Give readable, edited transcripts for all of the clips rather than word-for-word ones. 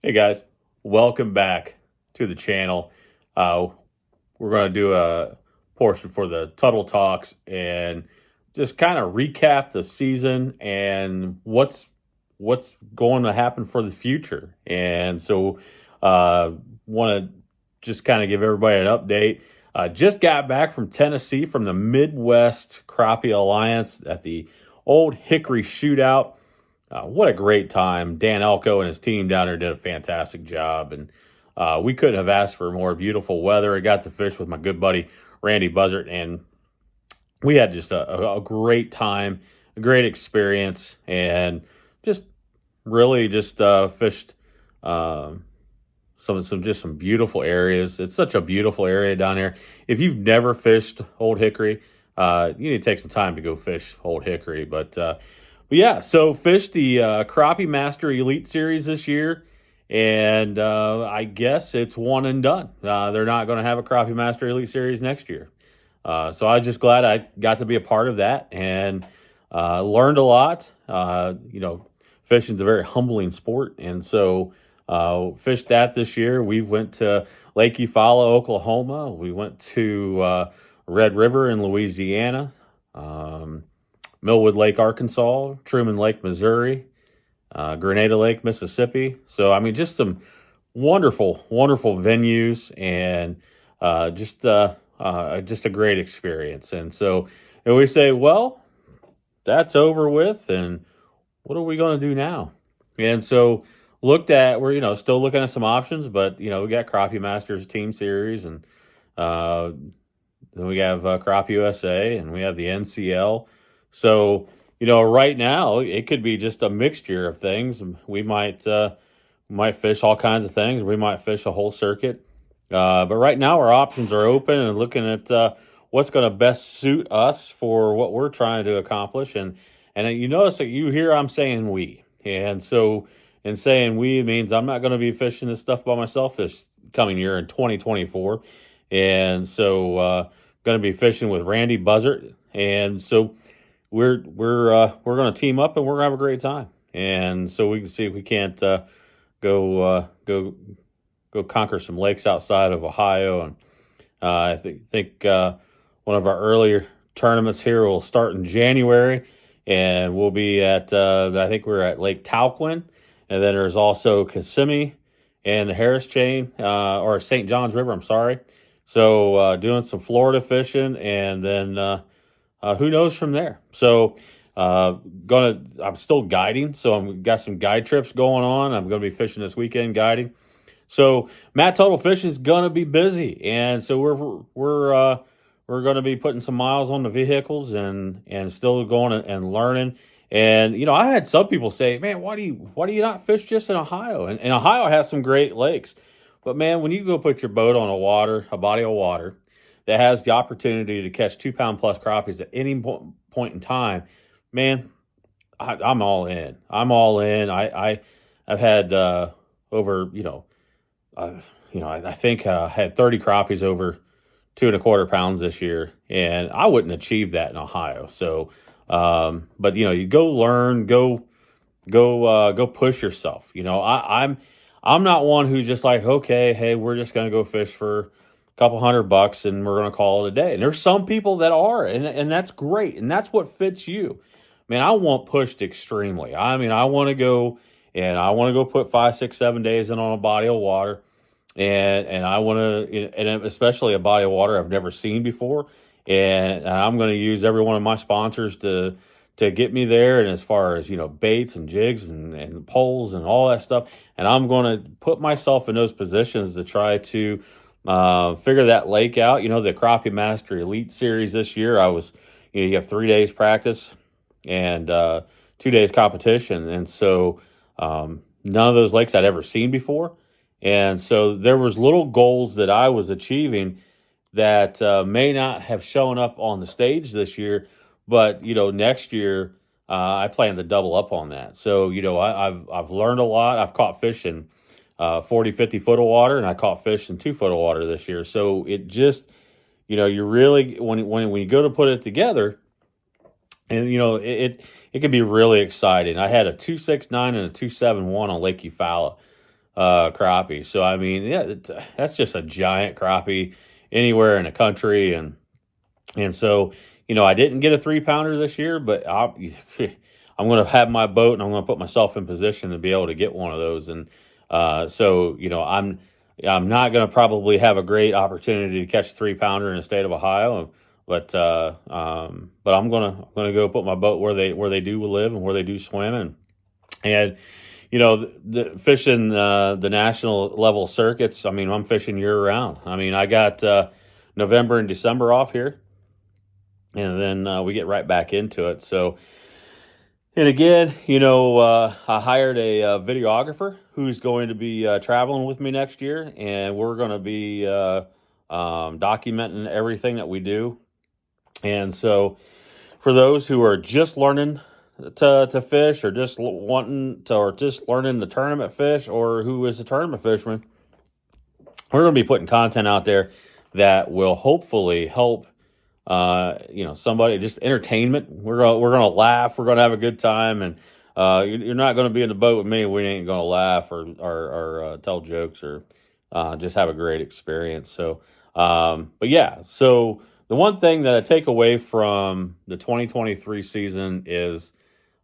Hey guys, welcome back to the channel. Uh, we're going to do a portion for the Tuttle Talks and just kind of recap the season and what's going to happen for the future. And so, want to just kind of give everybody an update. Just got back from Tennessee from the Midwest Crappie Alliance at the Old Hickory Shootout. What a great time. Dan Elko and his team down there did a fantastic job. And we couldn't have asked for more beautiful weather. I got to fish with my good buddy, Randy Buzzard, and we had just a great time, a great experience, and just really just fished some beautiful areas. It's such a beautiful area down there. If you've never fished Old Hickory, you need to take some time to go fish Old Hickory. But yeah, so fished the Crappie Master Elite Series this year, and I guess it's one and done. They're not going to have a Crappie Master Elite Series next year. So I was just glad I got to be a part of that and learned a lot. Fishing's a very humbling sport, and so fished that this year. We went to Lake Eufaula, Oklahoma. We went to Red River in Louisiana. Millwood Lake, Arkansas, Truman Lake, Missouri, Grenada Lake, Mississippi. So, I mean, just some wonderful, wonderful venues and just a great experience. And so, and we say, well, that's over with, and what are we going to do now? And so, we're still looking at some options, but we got Crappie Masters Team Series, and then we have Crop USA, and we have the NCL. So, right now it could be just a mixture of things. We might fish all kinds of things. We might fish a whole circuit. But right now our options are open and looking at what's going to best suit us for what we're trying to accomplish. And you notice that you hear I'm saying we. And so in saying we means I'm not going to be fishing this stuff by myself this coming year in 2024. And so going to be fishing with Randy Buzzard. And so we're going to team up and we're going to have a great time. And so we can see if we can't go conquer some lakes outside of Ohio. And I think one of our earlier tournaments here will start in January, and we'll be at I think we're at Lake Talquin, and then there's also Kissimmee and the Harris Chain or St. Johns River. I'm sorry. So doing some Florida fishing, and then who knows from there. So I'm still guiding, so I'm got some guide trips going on. I'm going to be fishing this weekend guiding. So Matt Total Fishing is going to be busy, and so we're going to be putting some miles on the vehicles and still going and learning. And I had some people say, "Man, why do you not fish just in Ohio?" And Ohio has some great lakes, but man, when you go put your boat on a body of water that has the opportunity to catch 2 pound plus crappies at any point in time, man, I'm all in. I'm all in. I've had over I think I had 30 crappies over 2.25 pounds this year, and I wouldn't achieve that in Ohio. So, but you go learn, go push yourself. I'm not one who's just like, okay, hey, we're just gonna go fish for couple $100 and we're going to call it a day. And there's some people that are, and that's great. And that's what fits you. Man, I want pushed extremely. I mean, I want to go put 5, 6, 7 days in on a body of water. And I want to, and especially a body of water I've never seen before. And I'm going to use every one of my sponsors to get me there. And as far as, baits and jigs and poles and all that stuff. And I'm going to put myself in those positions to try to figure that lake out. The Crappie Master Elite Series this year, you have 3 days practice and 2 days competition. And so none of those lakes I'd ever seen before. And so there was little goals that I was achieving that may not have shown up on the stage this year, but next year I plan to double up on that. So I've learned a lot. I've caught fish in 40, 50 foot of water, and I caught fish in 2 foot of water this year. So it just, you really, when you go to put it together, and it can be really exciting. I had a 269 and a 271 on Lake Eufaula. crappie. So I mean, yeah, that's just a giant crappie anywhere in the country, and so, I didn't get a 3 pounder this year, but I'm going to have my boat and I'm going to put myself in position to be able to get one of those. And so, I'm not going to probably have a great opportunity to catch a 3 pounder in the state of Ohio, but I'm gonna go put my boat where they do live and where they do swim, and the fishing the national level circuits. I mean, I'm fishing year round. I mean, I got November and December off here, and then we get right back into it. So, and again, I hired a videographer who's going to be traveling with me next year, and we're going to be documenting everything that we do. And so, for those who are just learning to fish, or just wanting to, or just learning the tournament fish, or who is a tournament fisherman, we're going to be putting content out there that will hopefully help somebody, just entertainment. We're gonna laugh. We're gonna have a good time, and you're not gonna be in the boat with me. We ain't gonna laugh or tell jokes or just have a great experience. So, but yeah. So the one thing that I take away from the 2023 season is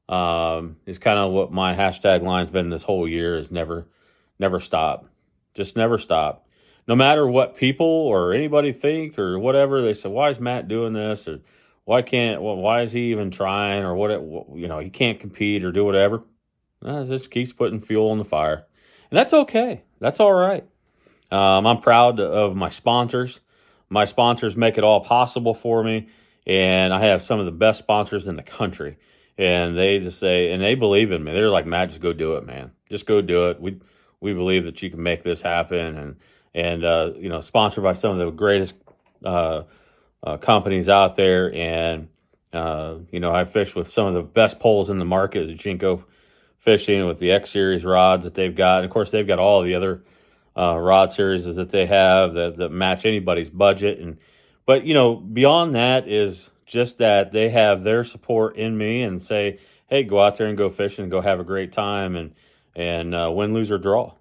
kind of what my hashtag line's been this whole year: is never stop. Just never stop. No matter what people or anybody think or whatever, they say, why is Matt doing this? Or why is he even trying? Or he can't compete or do whatever. Just keeps putting fuel on the fire. And that's okay. That's all right. I'm proud of my sponsors. My sponsors make it all possible for me. And I have some of the best sponsors in the country. And they just say, and they believe in me. They're like, Matt, just go do it, man. Just go do it. We believe that you can make this happen. And sponsored by some of the greatest companies out there. And, I fish with some of the best poles in the market, as Jinko Fishing, with the X Series rods that they've got. And of course, they've got all the other rod series that they have that match anybody's budget. But beyond that is just that they have their support in me and say, hey, go out there and go fishing and go have a great time and win, lose, or draw.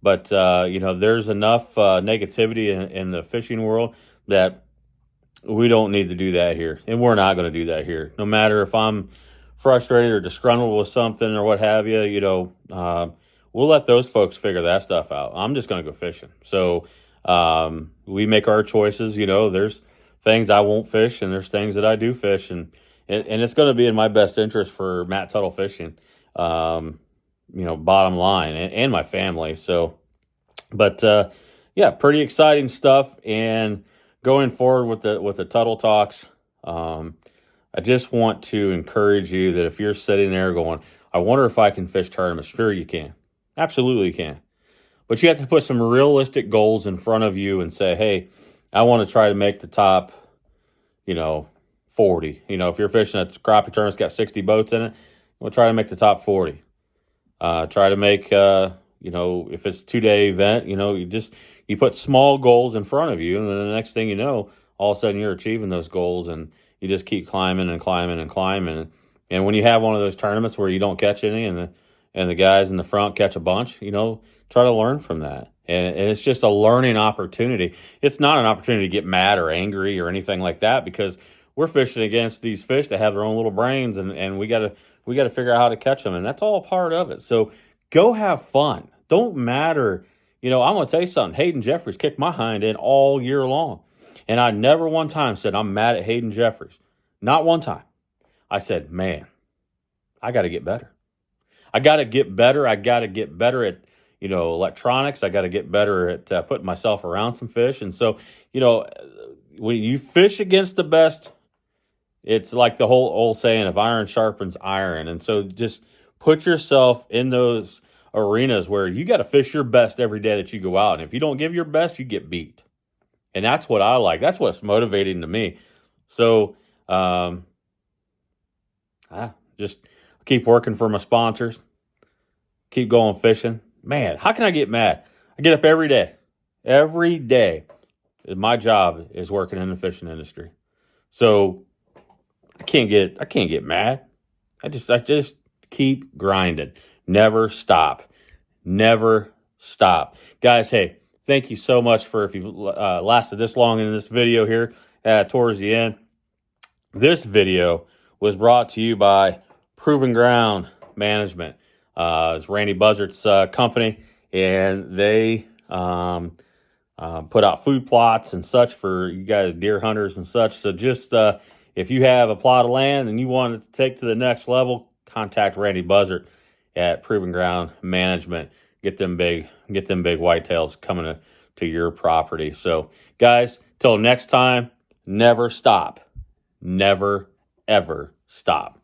But there's enough negativity in the fishing world that we don't need to do that here. And we're not going to do that here. No matter if I'm frustrated or disgruntled with something or what have you, we'll let those folks figure that stuff out. I'm just going to go fishing. So we make our choices. There's things I won't fish and there's things that I do fish. And it's going to be in my best interest for Matt Tuttle Fishing. Bottom line, and my family. So, but pretty exciting stuff. And going forward with the Tuttle Talks, I just want to encourage you that if you're sitting there going, I wonder if I can fish tournaments, sure you can. Absolutely you can. But you have to put some realistic goals in front of you and say, hey, I want to try to make the top, 40. If you're fishing a crappie tournament's got 60 boats in it, we'll try to make the top 40. Try to make, if it's a 2-day event, you put small goals in front of you, and then the next thing you know, all of a sudden you're achieving those goals, and you just keep climbing and climbing and climbing. And when you have one of those tournaments where you don't catch any, and the guys in the front catch a bunch, try to learn from that. And it's just a learning opportunity. It's not an opportunity to get mad or angry or anything like that, because we're fishing against these fish that have their own little brains, and we got to figure out how to catch them, and that's all a part of it. So go have fun. Don't matter. I'm going to tell you something. Hayden Jeffries kicked my hind end all year long, and I never one time said I'm mad at Hayden Jeffries. Not one time. I said, man, I got to get better. I got to get better. I got to get better at electronics. I got to get better at putting myself around some fish. And so when you fish against the best, it's like the whole old saying of iron sharpens iron. And so just put yourself in those arenas where you got to fish your best every day that you go out. And if you don't give your best, you get beat. And that's what I like. That's what's motivating to me. So just keep working for my sponsors. Keep going fishing. Man, how can I get mad? I get up every day. Every day. My job is working in the fishing industry. So I can't get mad. I just keep grinding. Never stop. Never stop. Guys, hey, thank you so much for if you've lasted this long in this video here towards the end. This video was brought to you by Proven Ground Management. It's Randy Buzzard's company, and they put out food plots and such for you guys deer hunters and such. So just if you have a plot of land and you want it to take to the next level, contact Randy Buzzard at Proven Ground Management. Get them big whitetails coming to your property. So guys, till next time, never stop. Never, ever stop.